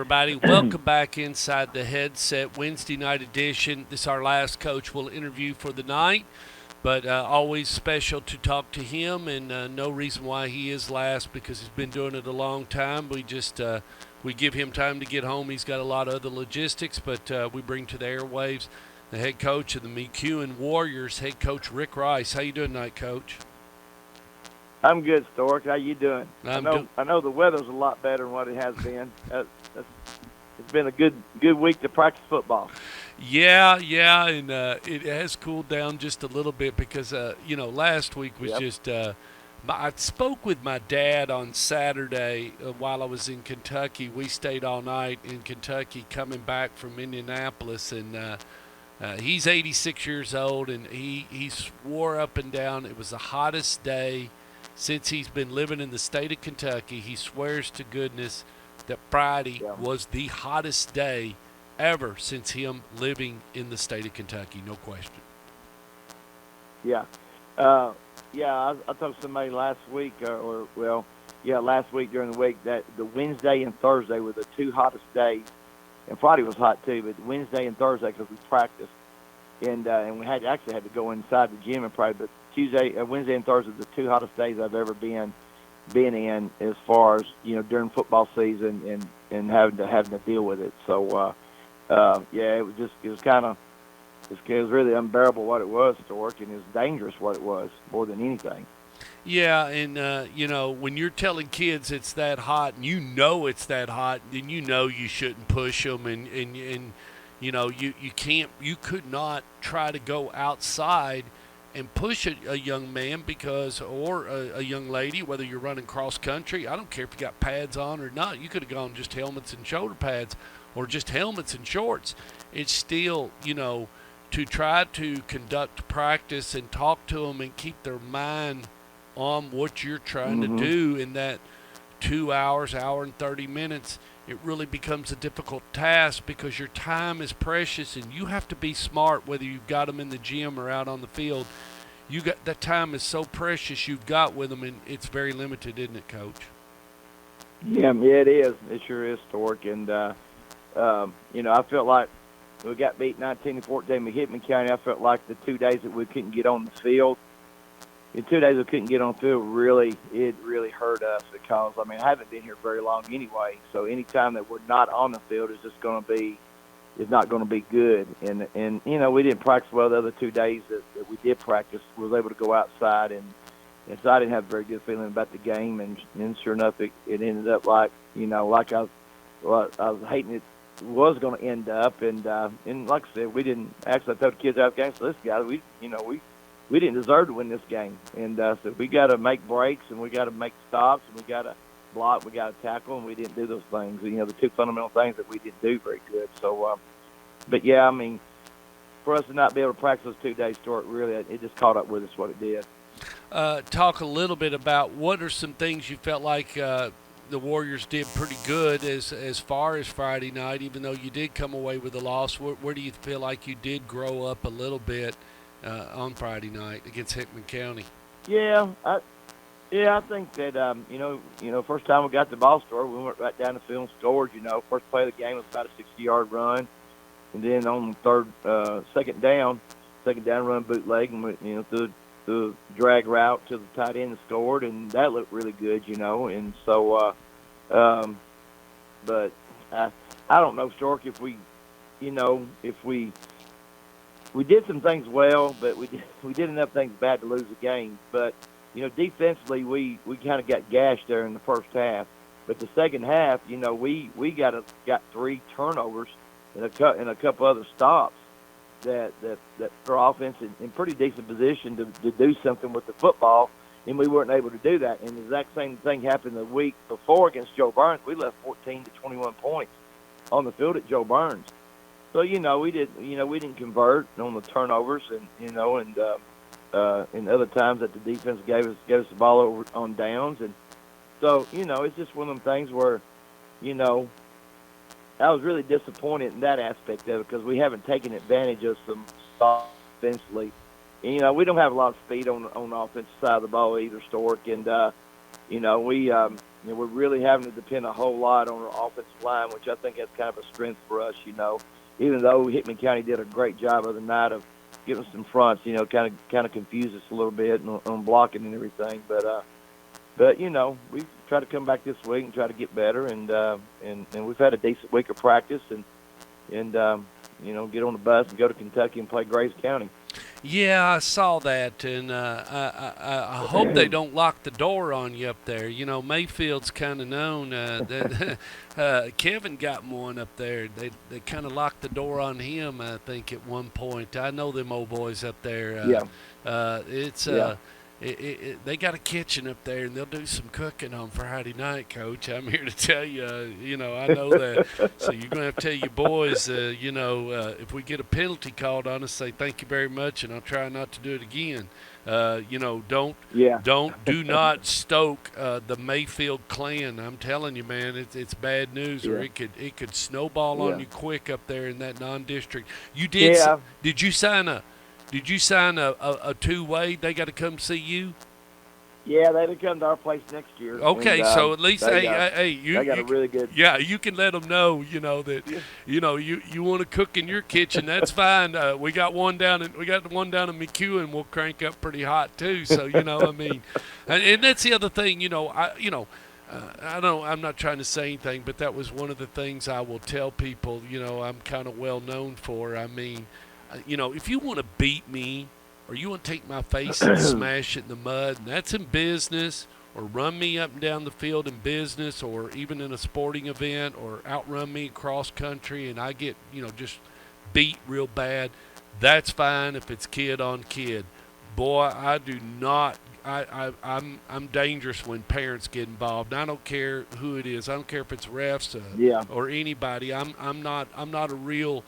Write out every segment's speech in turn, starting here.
everybody. Welcome back inside the headset Wednesday night edition. This is our last coach we'll interview for the night, but always special to talk to him, and no reason why he is last because he's been doing it a long time. We give him time to get home. He's got a lot of other logistics, but we bring to the airwaves the head coach of the McEwen Warriors, head coach Rick Rice. How you doing tonight, Coach? I'm good, Stork. How you doing? I I know the weather's a lot better than what it has been. It's been a good week to practice football. Yeah, and it has cooled down just a little bit because last week was just. I spoke with my dad on Saturday while I was in Kentucky. We stayed all night in Kentucky, coming back from Indianapolis, and he's 86 years old, and he swore up and down it was the hottest day since he's been living in the state of Kentucky. He swears to goodness that Friday was the hottest day ever since him living in the state of Kentucky, no question. Yeah. I talked to somebody last week, last week during the week, that the Wednesday and Thursday were the two hottest days. And Friday was hot too, but Wednesday and Thursday because we practiced. And we had to go inside the gym and pray, but Wednesday and Thursday are the two hottest days I've ever been in as far as during football season and having to deal with it. So it was really unbearable what it was to work, and it was dangerous what it was more than anything. Yeah, and when you're telling kids it's that hot, and it's that hot, then you shouldn't push them, and you could not try to go outside and push a young man or a young lady, whether you're running cross country. I don't care if you got pads on or not. You could have gone just helmets and shoulder pads or just helmets and shorts. It's still, to try to conduct practice and talk to them and keep their mind on what you're trying to do in that 2 hours, hour and 30 minutes, it really becomes a difficult task because your time is precious and you have to be smart whether you've got them in the gym or out on the field. That time is so precious you've got with them, and it's very limited, isn't it, Coach? Yeah, it is. It sure is, Stork. And, I felt like we got beat 19-14 McHickman County. I felt like the 2 days that we couldn't get on the field, it really hurt us because, I haven't been here very long anyway. So any time that we're not on the field is not going to be good. And we didn't practice well the other 2 days that we did practice. We was able to go outside, and so I didn't have a very good feeling about the game. And sure enough, it ended up like I was hating it was going to end up. And like I said, we didn't actually. I told the kids out of the game, so this guy, we didn't deserve to win this game. And so we got to make breaks, and we got to make stops, and we got to block, we got to tackle, and we didn't do those things. The two fundamental things that we didn't do very good. So, for us to not be able to practice those 2 days, Stuart, really, it just caught up with us what it did. Talk a little bit about what are some things you felt like the Warriors did pretty good as far as Friday night, even though you did come away with a loss. Where do you feel like you did grow up a little bit on Friday night against Hickman County? Yeah, I think that first time we got the ball story, we went right down the field and scored. First play of the game was about a 60-yard run, and then on the second down run bootleg, and went through the drag route to the tight end and scored, and that looked really good. And so, but I don't know, Stork, if we did some things well, but we did enough things bad to lose the game. But defensively, we kind of got gashed there in the first half. But the second half, we got 3 turnovers and a couple other stops that our offense in pretty decent position to do something with the football, and we weren't able to do that. And the exact same thing happened the week before against Joe Burns. We left 14 to 21 points on the field at Joe Burns. So we didn't convert on the turnovers, and other times that the defense gave us the ball over on downs, and so it's just one of them things where I was really disappointed in that aspect of it because we haven't taken advantage of some offensively. And, we don't have a lot of speed on the offensive side of the ball either, Stork, and we we're really having to depend a whole lot on our offensive line, which I think that's kind of a strength for us. Even though Hickman County did a great job of the night of giving us some fronts, kind of confused us a little bit on blocking and everything. But we try to come back this week and try to get better, and we've had a decent week of practice, and get on the bus and go to Kentucky and play Graves County. Yeah, I saw that, and I hope they don't lock the door on you up there. Mayfield's kind of known that Kevin got one up there. They kind of locked the door on him, I think, at one point. I know them old boys up there. They got a kitchen up there, and they'll do some cooking on Friday night, Coach. I'm here to tell you, I know that. So you're going to have to tell your boys, if we get a penalty called on us, say thank you very much, and I'll try not to do it again. Do not stoke the Mayfield clan. I'm telling you, man, it's bad news, or it could snowball on you quick up there in that non-district. You did? Yeah. Did you sign a two-way? They got to come see you? Yeah, they would come to our place next year. Okay, so at least they got a really good. Yeah, you can let them know, that you want to cook in your kitchen. That's fine. We got one down in McEwen. We'll crank up pretty hot too. So and that's the other thing. I'm not trying to say anything, but that was one of the things I will tell people. I'm kind of well known for. I mean, if you want to beat me, or you want to take my face and smash it in the mud, and that's in business, or run me up and down the field in business, or even in a sporting event, or outrun me cross country, and I get, just beat real bad, that's fine if it's kid on kid. Boy, I do not. I'm dangerous when parents get involved. And I don't care who it is. I don't care if it's refs or anybody. I'm not a real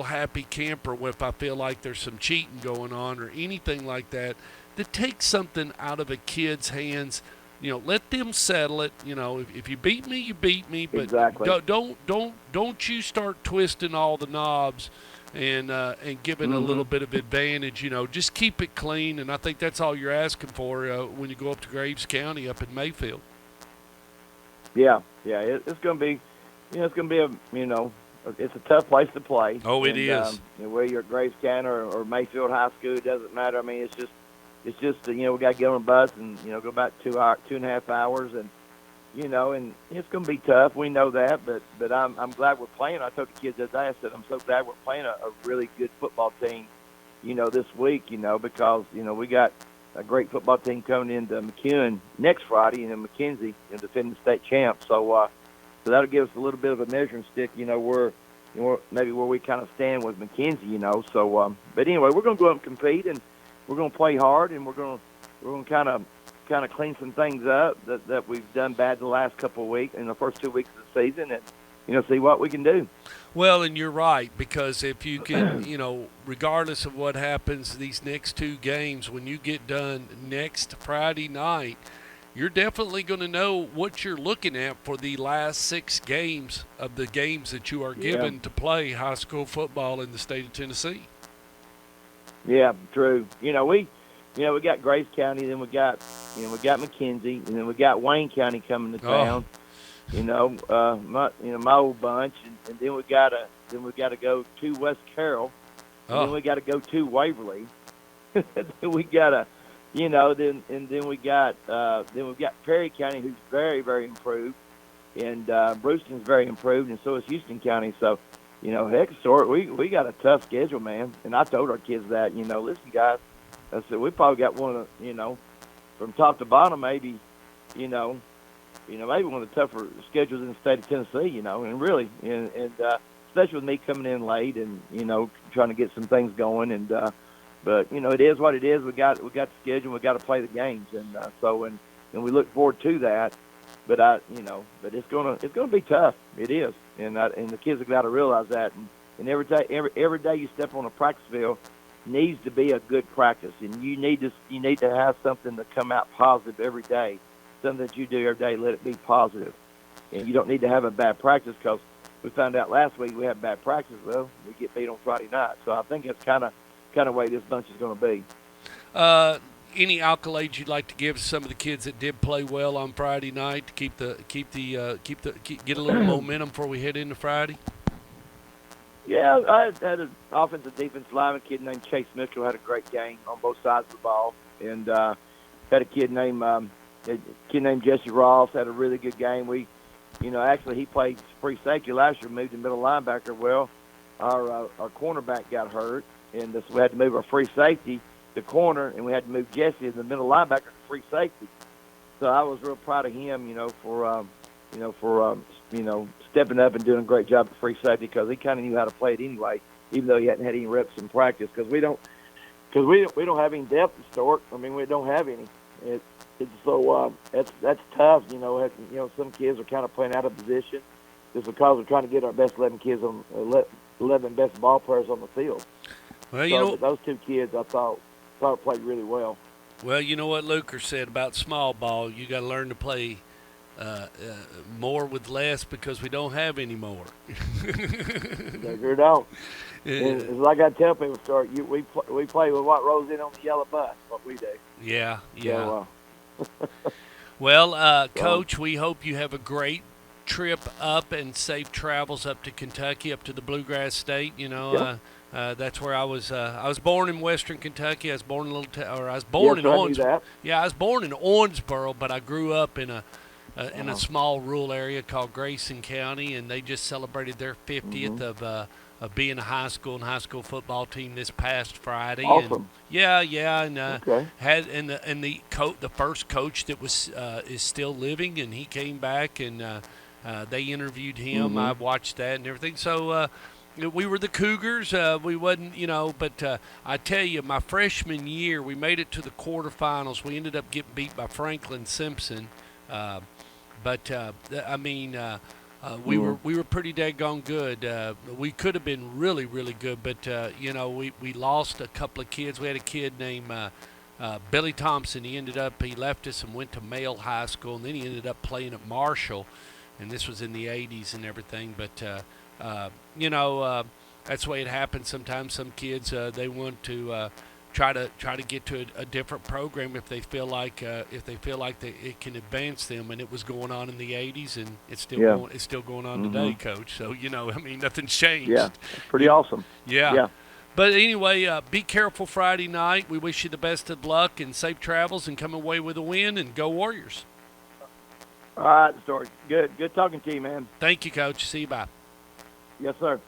happy camper if I feel like there's some cheating going on or anything like that. To take something out of a kid's hands, let them settle it. If you beat me, you beat me. But exactly. Don't you start twisting all the knobs and giving a little bit of advantage. Just keep it clean, and I think that's all you're asking for when you go up to Graves County up in Mayfield. Yeah, it's going to be, it's going to be it's a tough place to play. Oh, it is. Whether you're at Graves County or Mayfield High School, it doesn't matter. I mean, it's just we got to get on a bus and go about 2.5 hours, and and it's going to be tough. We know that, but I'm glad we're playing. I told the kids that day, I said I'm so glad we're playing a really good football team, this week, because we got a great football team coming into McEwen next Friday, and then McKenzie, defending the state champ. So that'll give us a little bit of a measuring stick, where maybe where we kind of stand with McKenzie, So, but anyway, we're going to go up and compete, and we're going to play hard, and we're going to kind of clean some things up that we've done bad the last couple of weeks in the first 2 weeks of the season, and see what we can do. Well, and you're right, because if you can, regardless of what happens these next two games, when you get done next Friday night, you're definitely going to know what you're looking at for the last 6 games of the games that you are given to play high school football in the state of Tennessee. Yeah, true. We got Graves County, then we got McKenzie, and then we got Wayne County coming to town. My old bunch, and then we got to go to West Carroll, and then we got to go to Waverly. Then we got to. Then we got Perry County, who's very, very improved, and Brewston's very improved, and so is Houston County. So, we got a tough schedule, man. And I told our kids that, listen, guys, I said we probably got one of, from top to bottom, maybe one of the tougher schedules in the state of Tennessee, and really, and especially with me coming in late and trying to get some things going and. But it is what it is. We got the schedule. We got to play the games, and we look forward to that. But but it's gonna be tough. It is, and the kids have got to realize that. And every day you step on a practice field needs to be a good practice, and you need to have something to come out positive every day. Something that you do every day, let it be positive, and you don't need to have a bad practice because we found out last week we had bad practice. Well, we get beat on Friday night, so I think it's kind of way this bunch is going to be. any accolades you'd like to give some of the kids that did play well on Friday night to get a little momentum before we head into Friday? Yeah, I had an offensive defensive lineman kid named Chase Mitchell had a great game on both sides of the ball, and had a kid named Jesse Ross had a really good game. Actually he played free safety last year, moved to middle linebacker. Well, our cornerback got hurt, and so we had to move our free safety to corner, and we had to move Jesse as the middle linebacker to free safety. So I was real proud of him, for stepping up and doing a great job at free safety, because he kind of knew how to play it anyway, even though he hadn't had any reps in practice. Because we don't have any depth to start. I mean, we don't have any. That's tough. Some kids are kind of playing out of position just because we're trying to get our best 11 kids on 11 best ball players on the field. Well, those two kids I thought played really well. Well, you know what Luker said about small ball. You got to learn to play more with less, because we don't have any more. They sure don't. It's like I tell people, we play with what rolls in on the yellow bus. What we do. Yeah. So, well, Coach, we hope you have a great trip up and safe travels up to Kentucky, up to the Bluegrass State. That's where I was. I was born in Western Kentucky. I was born in I was born in Owensboro. Yeah, I was born in Owensboro, but I grew up in a small rural area called Grayson County, and they just celebrated their 50th of being a high school football team this past Friday. Awesome. And Okay. The first coach that was is still living, and he came back, and they interviewed him. I watched that and everything. So we were the Cougars. We wasn't, but I tell you, my freshman year, we made it to the quarterfinals. We ended up getting beat by Franklin Simpson. We were pretty daggone good. We could have been really, really good, but we lost a couple of kids. We had a kid named Billy Thompson. He left us and went to Male High School, and then he ended up playing at Marshall, and this was in the 80s and everything. But that's the way it happens. Sometimes some kids they want to try to get to a different program if they feel like it can advance them, and it was going on in the 80s, and it's still going on today, Coach. So nothing's changed. Yeah, pretty awesome. Yeah. But anyway, be careful Friday night. We wish you the best of luck and safe travels, and come away with a win, and go Warriors. All right, Story. Good talking to you, man. Thank you, Coach. See you. Bye. Yes, sir.